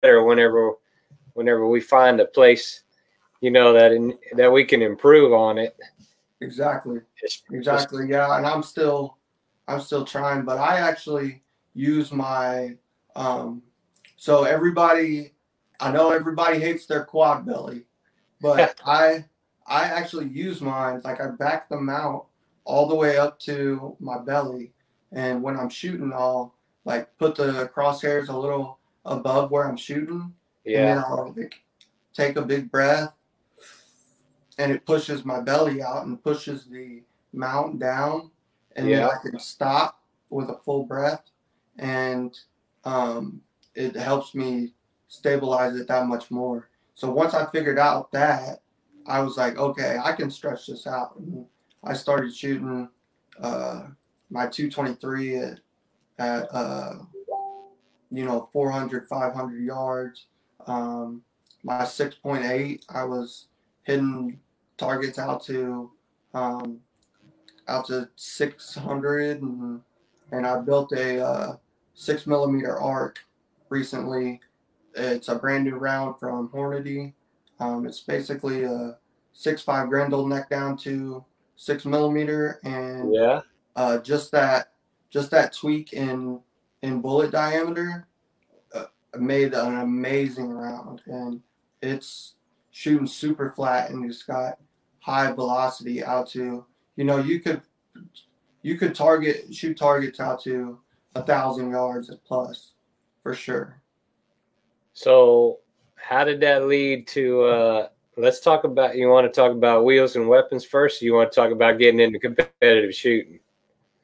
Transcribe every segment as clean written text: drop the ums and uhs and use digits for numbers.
better whenever we find a place, that we can improve on it. Exactly. Exactly. Yeah, and I'm still trying, but I actually use my so everybody I know everybody hates their quad belly, but I actually use mine, like I back them out all the way up to my belly, and when I'm shooting I'll like put the crosshairs a little above where I'm shooting, and then Yeah. I'll like take a big breath, and it pushes my belly out and pushes the mount down, and then Yeah. I can stop with a full breath, and um, it helps me stabilize it that much more. So once I figured out that, I was like, okay, I can stretch this out. And I started shooting uh, my 223 at 400, 500 yards. My 6.8, I was hitting targets um, out to 600, and I built a 6 millimeter arc recently. It's a brand new round from Hornady. It's basically a 6.5 Grendel neck down to 6 millimeter, and Yeah. uh, just that just that tweak in bullet diameter uh, made an amazing round, and it's shooting super flat, and it's got high velocity out to, you could shoot targets out to 1,000 yards plus for sure. So how did that lead to let's talk about, you want to talk about wheels and weapons first, or you want to talk about getting into competitive shooting?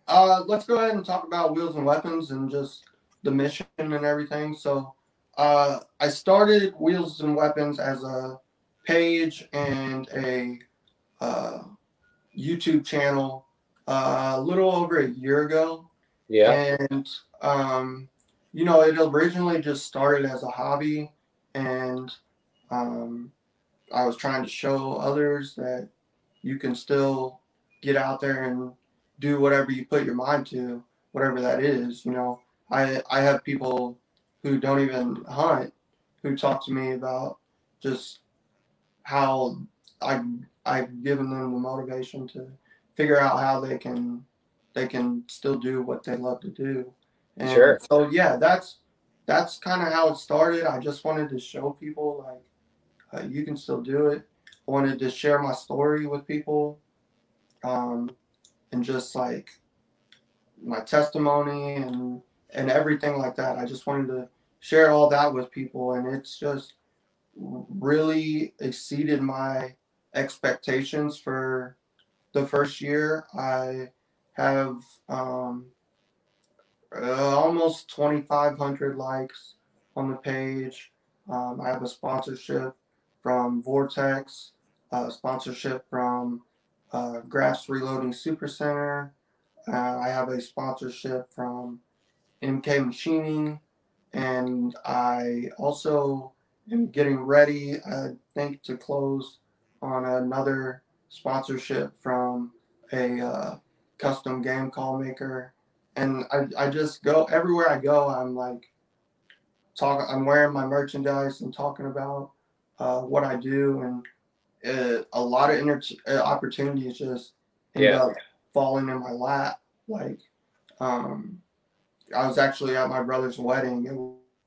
Let's go ahead and talk about wheels and weapons and just the mission and everything. So, I started Wheels and Weapons as a page and a uh, YouTube channel a little over a year ago, Yeah. and it originally just started as a hobby, and um, I was trying to show others that you can still get out there and do whatever you put your mind to, whatever that is. I have people who don't even hunt who talk to me about just how I I've given them the motivation to figure out how they can still do what they love to do. And Sure. so yeah, that's kind of how it started. I just wanted to show people like you can still do it. I wanted to share my story with people, um, and just like my testimony and everything like that. I just wanted to share all that with people, and it's just really exceeded my expectations for the first year. I have almost 2,500 likes on the page. I have a sponsorship from Vortex, sponsorship from Grass Reloading Super Center. I have a sponsorship from MK Machining, and I also am getting ready, I think, to close on another sponsorship from a custom game call maker. And I just go everywhere I go. I'm like I'm wearing my merchandise and talking about what I do, and a lot of opportunities just end Yeah. up falling in my lap. Like, um, I was actually at my brother's wedding. It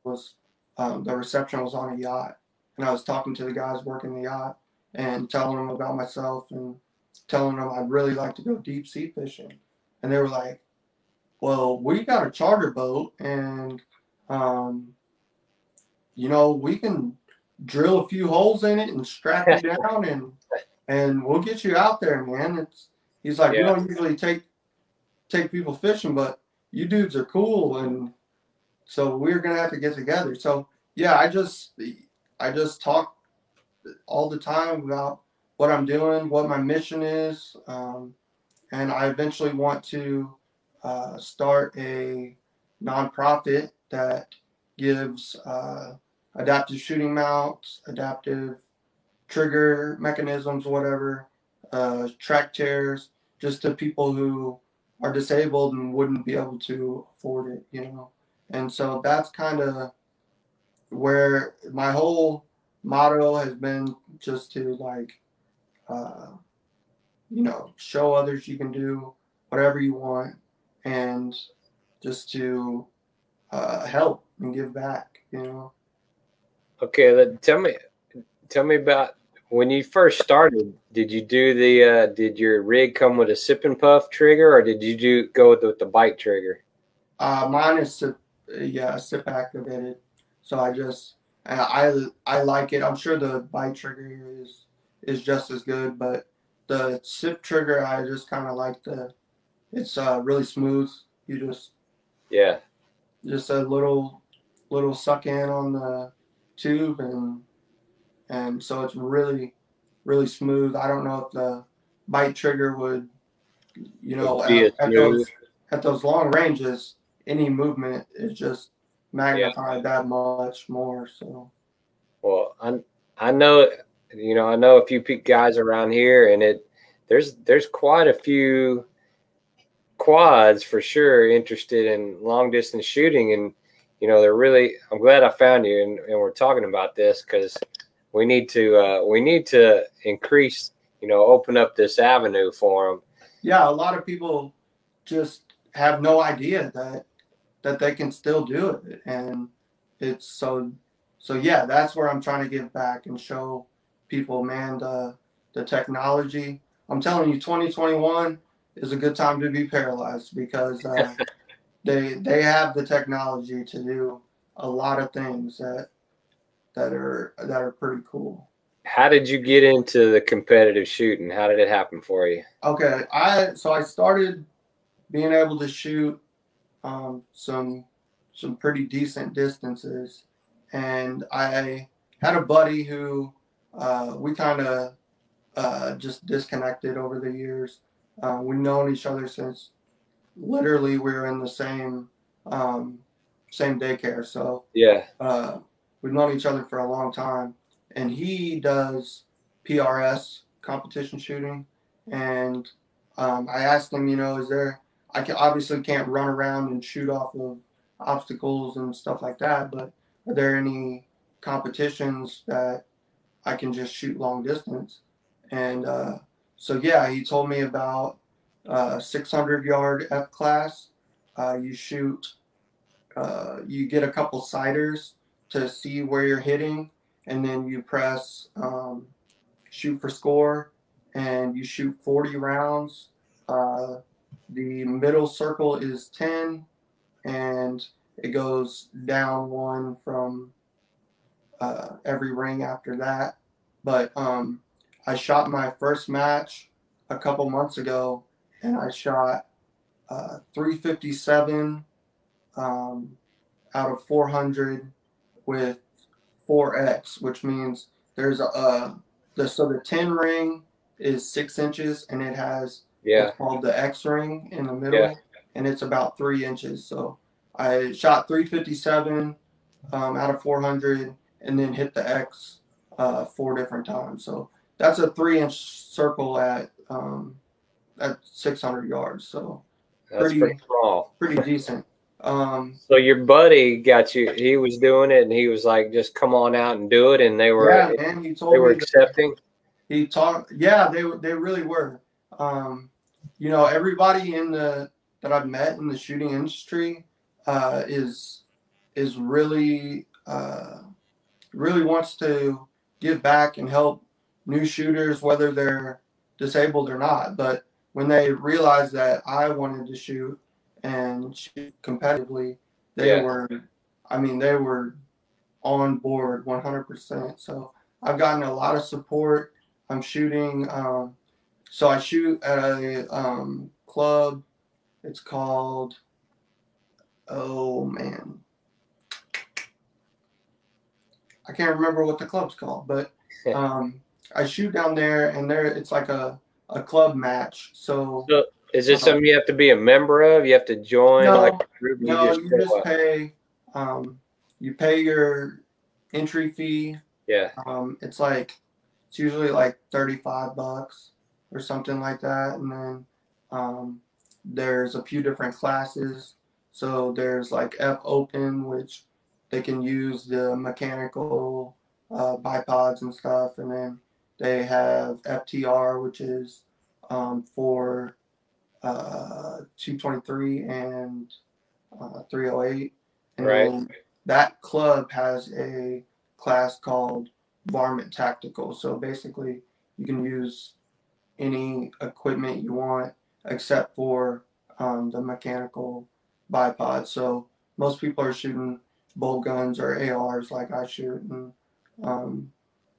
was the reception was on a yacht, and I was talking to the guys working the yacht and telling them about myself and telling them I'd really like to go deep sea fishing, and they were like, "Well, we got a charter boat, and um, we can drill a few holes in it and strap you down, and we'll get you out there, man." He's like, "We Yeah. don't usually take people fishing, but you dudes are cool, and so we're gonna have to get together." So yeah, I just talk all the time about what I'm doing, what my mission is, and I eventually want to start a nonprofit that gives adaptive shooting mounts, adaptive trigger mechanisms, whatever, track chairs, just to people who are disabled and wouldn't be able to afford it. And so that's kind of where my whole motto has been just to like, uh, show others you can do whatever you want, and just to help and give back. Okay, tell me about when you first started. Did you do did your rig come with a sip and puff trigger, or did you go with the bite trigger? Mine is SIP activated, so I like it. I'm sure the bite trigger is just as good, but the SIP trigger I just kind of like it's really smooth. You Yeah. just a little suck in on the tube, and so it's really smooth. I don't know if the bite trigger would, Would be as at smooth. those long ranges, any movement is just Yeah. magnified that much more. So Well, I know, I know a few guys around here, and there's quite a few quads for sure interested in long distance shooting, and they're really. I'm glad I found you, and we're talking about this because we need to increase, open up this avenue for them. yeah, a lot of people just have no idea that they can still do it, and it's so yeah. That's where I'm trying to give back and show people, man, the technology. I'm telling you, 2021 is a good time to be paralyzed because they have the technology to do a lot of things that are pretty cool. How did you get into the competitive shooting? How did it happen for you? Okay, I started being able to shoot some pretty decent distances, and I had a buddy who we kind of just disconnected over the years. We've known each other since literally we were in the um, same daycare, so Yeah. uh, we've known each other for a long time. And he does PRS competition shooting, and I asked him, is there? Obviously can't run around and shoot off of obstacles and stuff like that, but are there any competitions that I can just shoot long distance? And so yeah, he told me about 600-yard F class. You shoot you get a couple siders to see where you're hitting, and then you press shoot for score, and you shoot 40 rounds. Uh, the middle circle is 10, and it goes down one from every ring after that. But I shot my first match a couple months ago, and I shot 357 um, out of 400 with 4x, which means there's the 10 ring is 6 inches, and it has Yeah. what's called the X ring in the Yeah. middle, and it's about 3 inches. So I shot 357 out of 400, and then hit the X 4 different times. So that's a 3 inch circle at 600 yards. So That's pretty pretty small. pretty decent. So your buddy got you. He was doing it, and he was like, "Just come on out and do it." And yeah, man, he they told were me that accepting. he talked. Yeah, they really were. Um, everybody in the that I've met in the shooting industry is really wants to give back and help new shooters, whether they're disabled or not. But when they realized that I wanted to shoot and shoot competitively, they Yeah. were, they were on board 100%. So I've gotten a lot of support. I'm shooting. So I shoot at a club. It's called, oh man, I can't remember what the club's called, but I shoot down there, and there it's like a club match. So So is it uh, something you have to be a member of? You have to join like no, a group. You no, just you show just up. pay. You pay your entry fee. Yeah. It's usually like $35 or something like that, and then there's a few different classes. So there's like F Open, which they can use the mechanical bipods and stuff, and then they have FTR, which is for 223 and 308, and Right. then that club has a class called Varmint Tactical. So basically, you can use any equipment you want except for the mechanical bipod. So most people are shooting bolt guns or ARs like I shoot. And,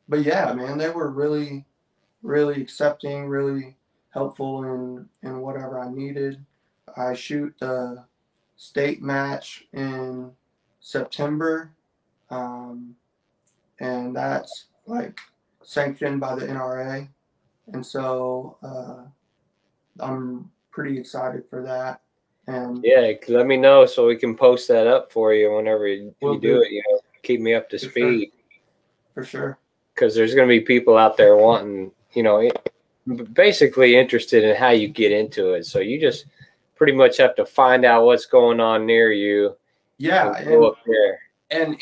but yeah, man, they were really, really accepting, really helpful in whatever I needed. I shoot the state match in September, um, and that's like sanctioned by the NRA. And so I'm pretty excited for that. And Yeah, let me know so we can post that up for you whenever you we'll do it. You know, keep me up to for speed. For sure. Because there's going to be people out there wanting, you know, basically interested in how you get into it. So you just pretty much have to find out what's going on near you. Yeah, and go up there. And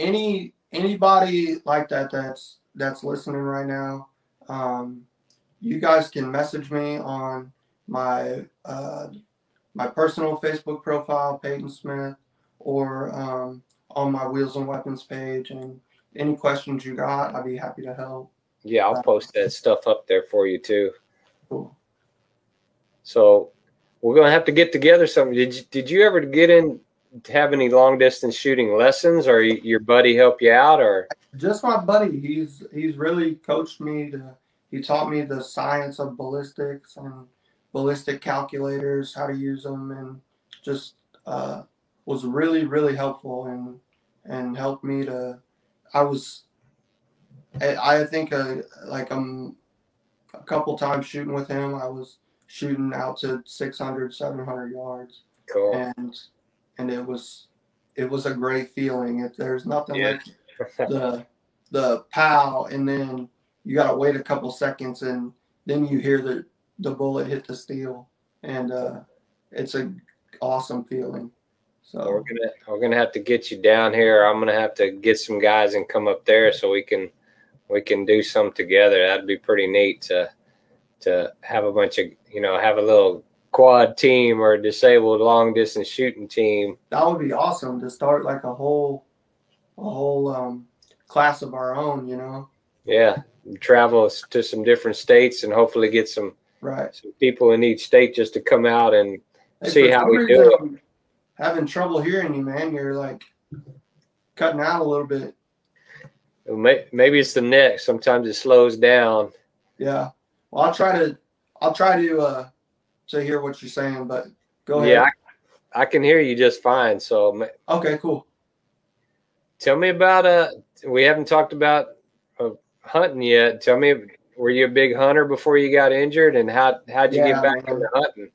anybody like that's listening right now, you guys can message me on my my personal Facebook profile, Payton Smith, or on my Wheels and Weapons page. And any questions you got, I'd be happy to help. Yeah, I'll post that stuff up there for you too. Cool. So we're gonna have to get together something. Did you ever get in to have any long distance shooting lessons, or your buddy help you out, or just my buddy? He's really coached me he taught me the science of ballistics and ballistic calculators, how to use them, and just was really, really helpful and helped me to. I think like I'm a couple times shooting with him. I was shooting out to 600, 700 yards. cool. And it was a great feeling. There's nothing like the pow, and then you got to wait a couple seconds, and then you hear the bullet hit the steel, and it's a awesome feeling. So we're gonna have to get you down here. I'm gonna have to get some guys and come up there so we can do some together. That'd be pretty neat to have a bunch of, you know, have a little quad team or disabled long distance shooting team. That would be awesome to start like a whole class of our own, you know. Yeah, travel to some different states and hopefully get some people in each state just to come out and see how we do it. Having trouble hearing you, man. You're like cutting out a little bit. Maybe it's the neck. Sometimes it slows down. Yeah. Well, I'll try to hear what you're saying, but go ahead. Yeah, I can hear you just fine. So okay, cool. Tell me about we haven't talked about hunting yet. Tell me, were you a big hunter before you got injured, and how'd you get back into hunting?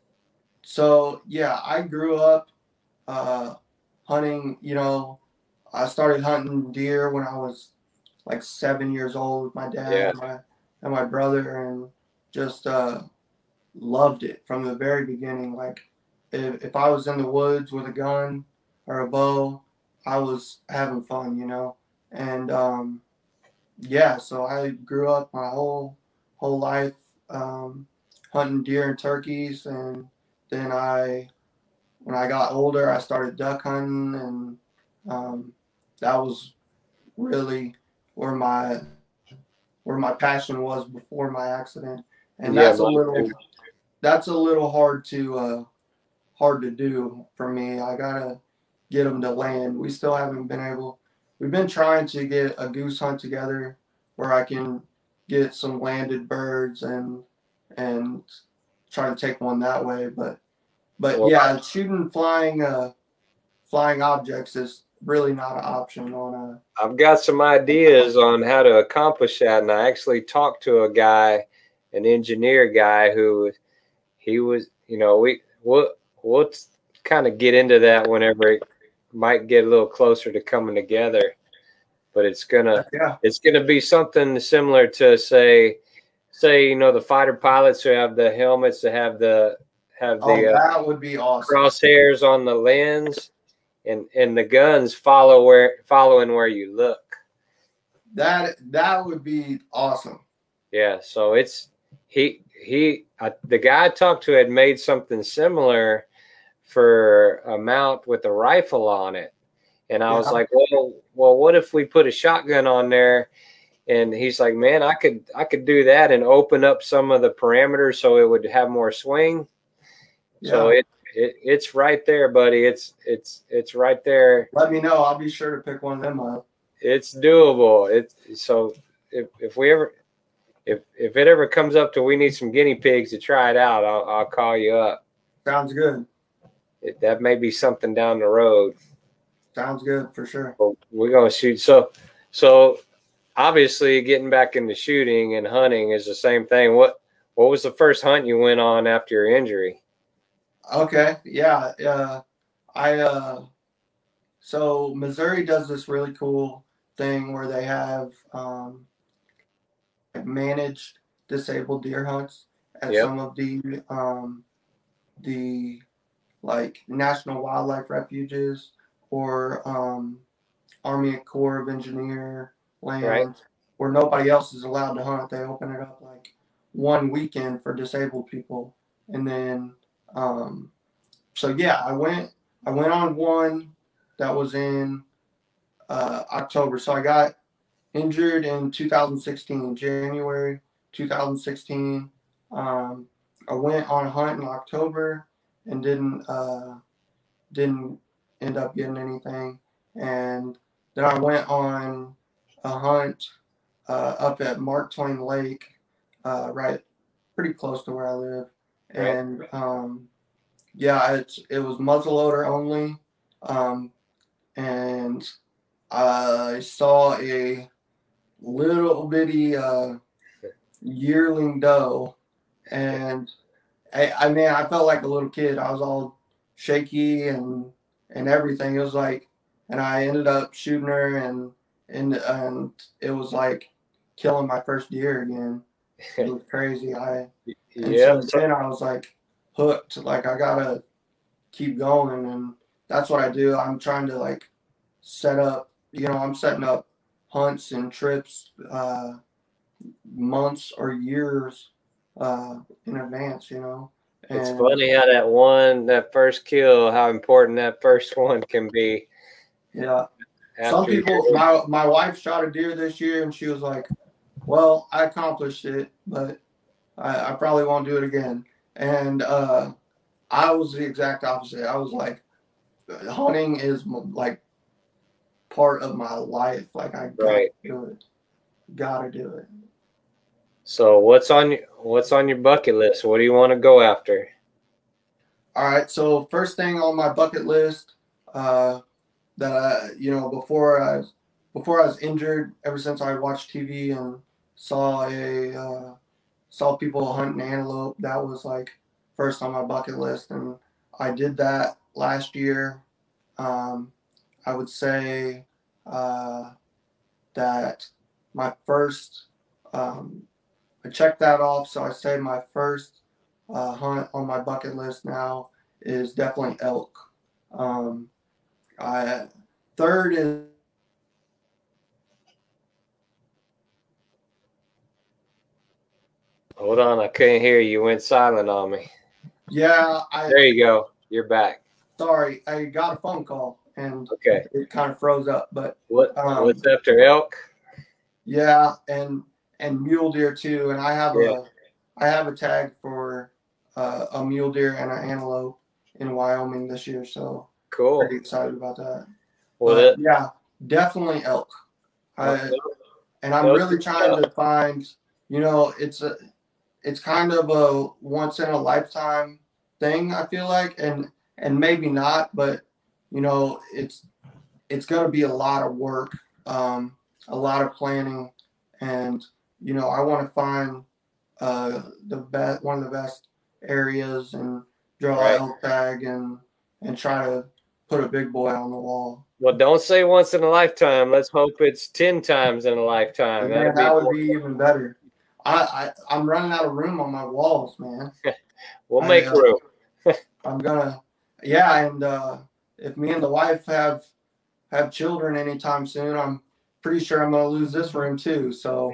So yeah, I grew up hunting. You know, I started hunting deer when I was like 7 years old with my dad and my brother, and just loved it from the very beginning. Like if I was in the woods with a gun or a bow, I was having fun, you know. And yeah, so I grew up my whole life hunting deer and turkeys, and then when I got older, I started duck hunting, and that was really where my passion was before my accident. And that's a little hard to do for me. I gotta get them to land. We still haven't been able. We've been trying to get a goose hunt together where I can get some landed birds and try to take one that way. But yeah, shooting flying objects is really not an option on a. I've got some ideas on how to accomplish that, and I actually talked to a guy, an engineer guy, who he was, you know, we'll kind of get into that whenever it might get a little closer to coming together. But it's gonna be something similar to say you know, the fighter pilots who have the helmets that have the that would be awesome. crosshairs on the lens, and the guns following where you look. That would be awesome. Yeah, so it's the guy I talked to had made something similar for a mount with a rifle on it, and I was like, well, what if we put a shotgun on there? And he's like, man, I could do that and open up some of the parameters so it would have more swing. Yeah. So it's right there, buddy. It's right there. Let me know. I'll be sure to pick one of them up. It's doable. So if it ever comes up to we need some guinea pigs to try it out, I'll call you up. Sounds good. That may be something down the road. Sounds good for sure. But we're gonna shoot. So obviously, getting back into shooting and hunting is the same thing. What was the first hunt you went on after your injury? Okay, yeah, so Missouri does this really cool thing where they have managed disabled deer hunts at some of the like national wildlife refuges or Army Corps of Engineer lands where nobody else is allowed to hunt. They open it up like one weekend for disabled people, and then so yeah, I went on one that was in October. So I got injured in 2016, January 2016. I went on a hunt in October and didn't end up getting anything. And then I went on a hunt up at Mark Twain Lake, right, pretty close to where I live. And yeah, it was muzzleloader only, and I saw a little bitty yearling doe, and I mean, I felt like a little kid. I was all shaky and everything. It was like, and I ended up shooting her, and it was like killing my first deer again. It was crazy. Since then I was like hooked. Like I gotta keep going, and that's what I do. I'm trying to like set up. I'm setting up hunts and trips months or years in advance. And it's funny how that first kill, how important that first one can be. Yeah. Some people, my wife shot a deer this year, and she was like, well, I accomplished it, but I probably won't do it again. And I was the exact opposite. I was like, hunting is like part of my life. Like I gotta do it. Gotta do it. So what's on your bucket list? What do you want to go after? All right. So first thing on my bucket list, that before I was injured, ever since I watched TV and saw people hunting antelope, that was like first on my bucket list, and I did that last year. I would say that my first, I checked that off. So I say my first hunt on my bucket list now is definitely elk. Third is. Hold on, I couldn't hear you. You went silent on me. Yeah, there you go. You're back. Sorry, I got a phone call and it kind of froze up. But what's after elk? Yeah, and mule deer too. And I have a tag for a mule deer and an antelope in Wyoming this year. So cool. Pretty excited about that. Well, yeah, definitely elk. And I'm really trying to find. It's kind of a once in a lifetime thing, I feel like, and maybe not, but it's going to be a lot of work, a lot of planning, and I want to find one of the best areas and draw an elk tag and try to put a big boy on the wall. Well, don't say once in a lifetime. Let's hope it's 10 times in a lifetime. Man, that would be even better. I'm running out of room on my walls, man. We'll make room. I'm gonna, yeah, and if me and the wife have children anytime soon, I'm pretty sure I'm going to lose this room too. So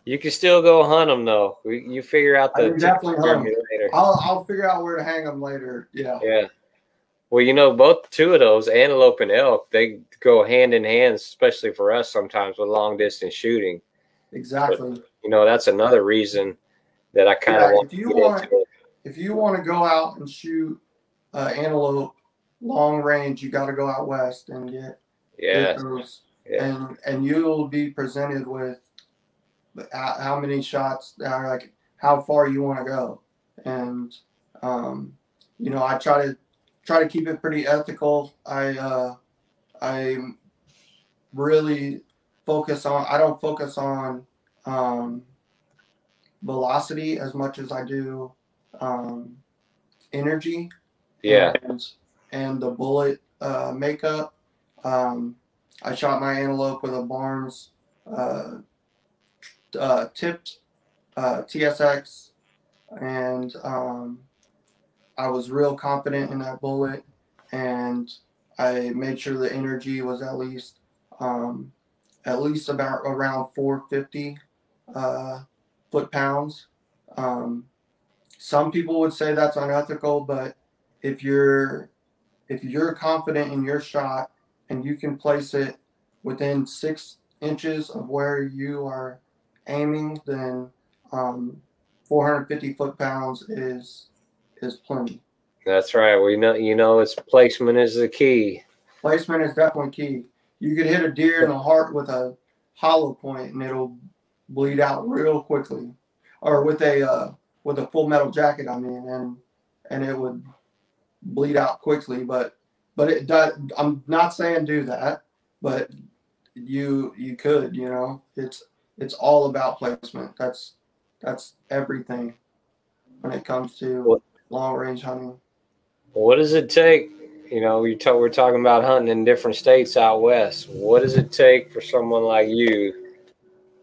You can still go hunt them though. You figure out I the can definitely hunt them. later. I'll figure out where to hang them later. Yeah. Yeah. Well, you know, both two of those, antelope and elk, they go hand in hand, especially for us sometimes with long distance shooting. Exactly. But, you know, that's another reason that I kind of want to get into it. If you want to go out and shoot antelope long range, you got to go out west and get those. Yeah. And you'll be presented with how many shots are like how far you want to go. And you know, I try to keep it pretty ethical. I really focus on. I don't focus on velocity as much as I do energy. Yeah. And the bullet makeup. I shot my antelope with a Barnes tipped TSX, and I was real confident in that bullet, and I made sure the energy was at least about around 450 foot-pounds. Some people would say that's unethical, but if you're confident in your shot and you can place it within 6 inches of where you are aiming, then 450 foot-pounds is plenty. That's right. You know, it's placement is the key. Placement is definitely key. You could hit a deer in the heart with a hollow point and it'll bleed out real quickly, or with a full metal jacket. I mean, and it would bleed out quickly. But it does. I'm not saying do that, but you could. You know, it's all about placement. That's everything when it comes to long range hunting. What does it take? You know, we're talking about hunting in different states out west. What does it take for someone like you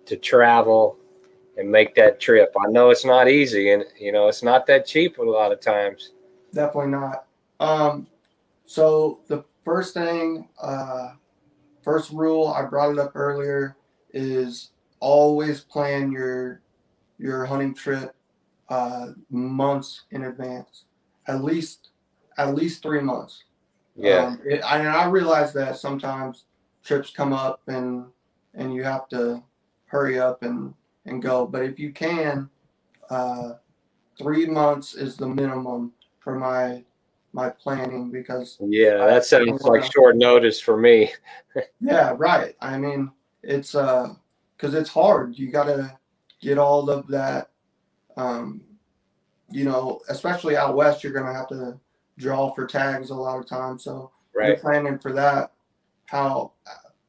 to travel and make that trip? I know it's not easy, and you know it's not that cheap a lot of times. Definitely not. So the first rule, I brought it up earlier, is always plan your hunting trip months in advance, at least 3 months. Yeah. I realize that sometimes trips come up and you have to hurry up and go. But if you can, 3 months is the minimum for my planning, because that sounds like short notice for me. Yeah, right. I mean, it's because it's hard. You got to get all of that. You know, especially out west, you're gonna have to draw for tags a lot of times. So you're planning for that. I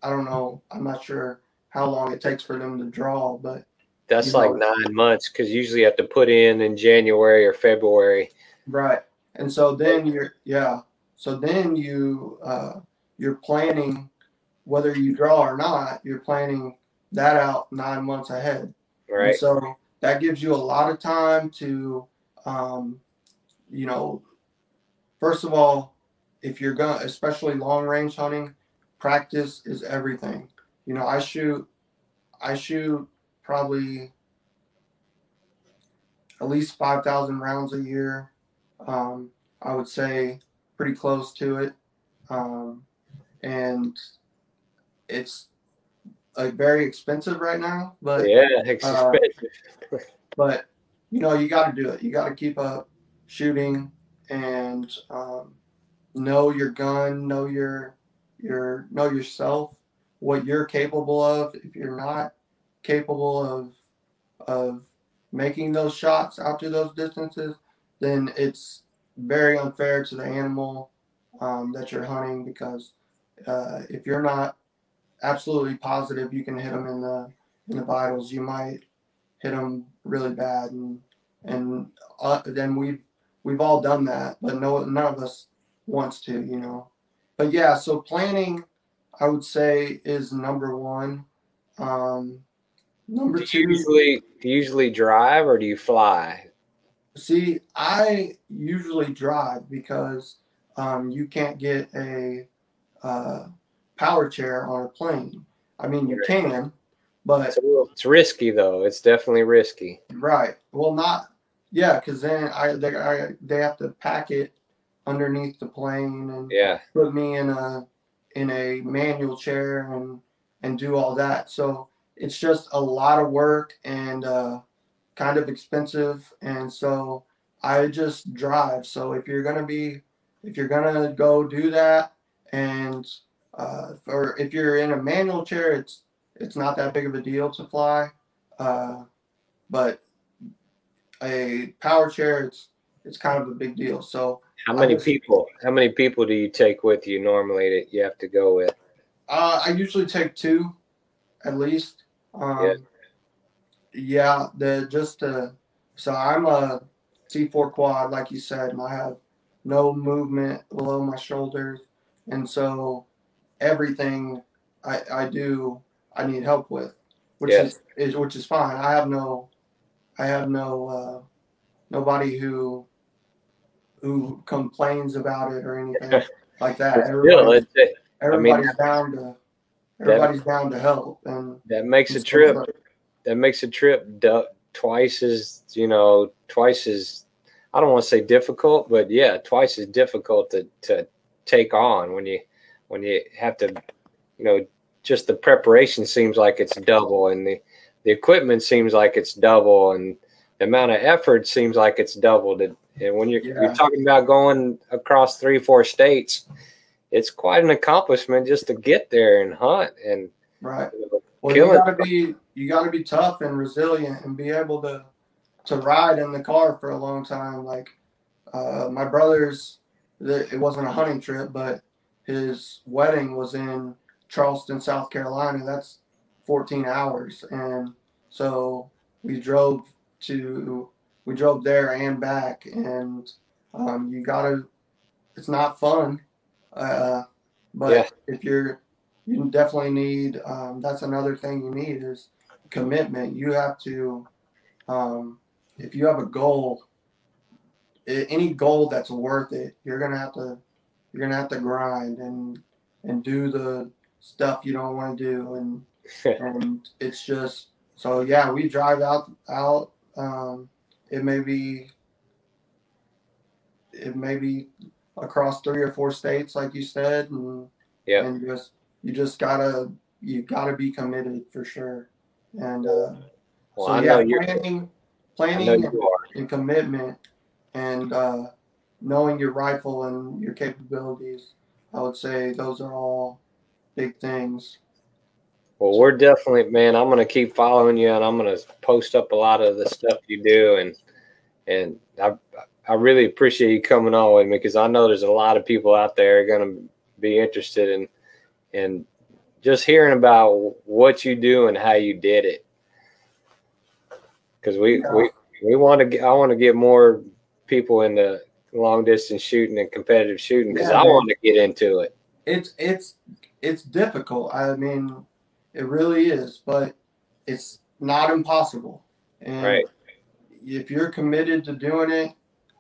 don't know. I'm not sure how long it takes for them to draw, but that's like 9 months, because usually you have to put in January or February. Right. And so then you're planning, whether you draw or not, you're planning that out 9 months ahead. Right. And so that gives you a lot of time to, you know, first of all, if you're going, especially long range hunting, practice is everything. You know, I shoot probably at least 5,000 rounds a year. I would say pretty close to it. And it's very expensive right now, but expensive. But you know, you got to do it. You got to keep up shooting and know your gun, know know yourself, what you're capable of. If you're not capable of making those shots out to those distances, then it's very unfair to the animal that you're hunting, because if you're not absolutely positive you can hit them in the vitals, you might hit them really bad, and then we've all done that, but none of us wants to, you know. But yeah, so planning, I would say, is number one. Number two, Do you usually drive or do you fly? See, I usually drive because you can't get a uh, power chair on a plane. I mean, you can, but It's risky though. It's definitely risky. right. Well, not yeah, because then they have to pack it underneath the plane and Yeah. put me in a manual chair and do all that. So it's just a lot of work and kind of expensive, and so I just drive. So if you're gonna go do that, and or if you're in a manual chair, it's not that big of a deal to fly, uh, but a power chair, it's kind of a big deal. So I just How many people do you take with you normally that you have to go with? I usually take two at least. Yeah. Um, yeah, the just so I'm a C4 quad, like you said, and I have no movement below my shoulders, and so everything I do I need help with, Yes. which is fine. I have no nobody who complains about it or anything like that. But still, I mean, Everybody's down to that everybody's down to help, and, that makes a so it's trip. like, That makes a trip twice as twice as, I don't want to say difficult, but yeah, twice as difficult to take on when you have to, you know, just the preparation seems like it's double, and the equipment seems like it's double, and the amount of effort seems like it's doubled. And when you're yeah, talking about going across 3 4 states, it's quite an accomplishment just to get there and hunt and right. Well, kill it. you gotta be tough and resilient and be able to ride in the car for a long time. Like my brother's, it wasn't a hunting trip, but his wedding was in Charleston, South Carolina. That's 14 hours, and so we drove to we drove there and back, and you gotta. It's not fun, uh, Yeah, but if you definitely need. That's another thing you need is commitment. You have to um, if you have a goal, any goal that's worth it, you're gonna have to grind and do the stuff you don't want to do, and it's just so yeah. We drive out. It may be it may be across 3 or 4 states, like you said, yeah. and you just you gotta be committed for sure, and Well, so yeah, planning, I know planning you are. and commitment, and knowing your rifle and your capabilities. I would say those are all big things. Well, So we're definitely, man. I'm gonna keep following you, and I'm gonna post up a lot of the stuff you do, and I really appreciate you coming on with me because I know there's a lot of people out there gonna be interested in just hearing about what you do and how you did it. Because yeah, we want to I want to get more people into long distance shooting and competitive shooting because yeah, I man, want to get into it. it's it's it's difficult. I mean, it really is, but it's not impossible. And Right. if you're committed to doing it,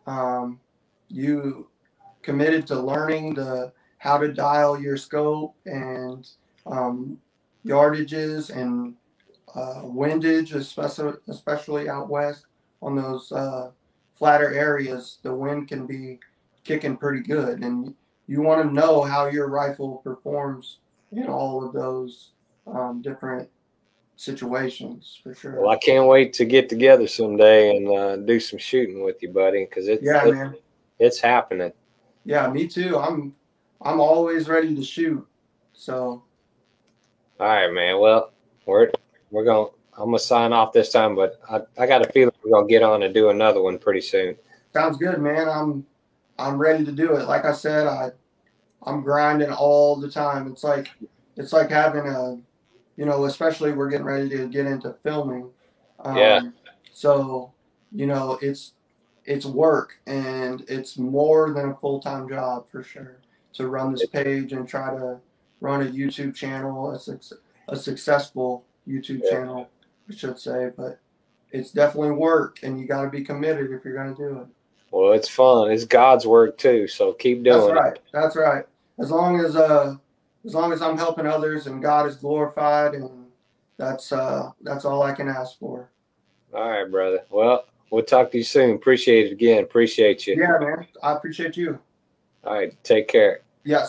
um, you committed to learning the how to dial your scope and um, yardages and windage, especially out west on those flatter areas. The wind can be kicking pretty good, and you want to know how your rifle performs in all of those different situations for Well, sure. I can't wait to get together someday and do some shooting with you, buddy, because Yeah, man. it's happening. Yeah, me too. I'm always ready to shoot. So All right, man. Well, we're we're gonna I'm gonna sign off this time, but I got a feeling we're gonna get on and do another one pretty soon. sounds good, man. I'm ready to do it. Like I said, I'm grinding all the time. It's like having a especially we're getting ready to get into filming. Yeah, Um, so it's work and it's more than a full time job for sure to run this page and try to run a YouTube channel, a successful YouTube yeah. channel, I should say. But it's definitely work, and you got to be committed if you're going to do it. Well, it's fun. It's God's work too, so keep That's doing right. it. That's right. As long as I'm helping others and God is glorified, and that's all I can ask for. All right, brother. Well, we'll talk to you soon. Appreciate it again. Appreciate you. Yeah, man. I appreciate you. All right. Take care. Yes.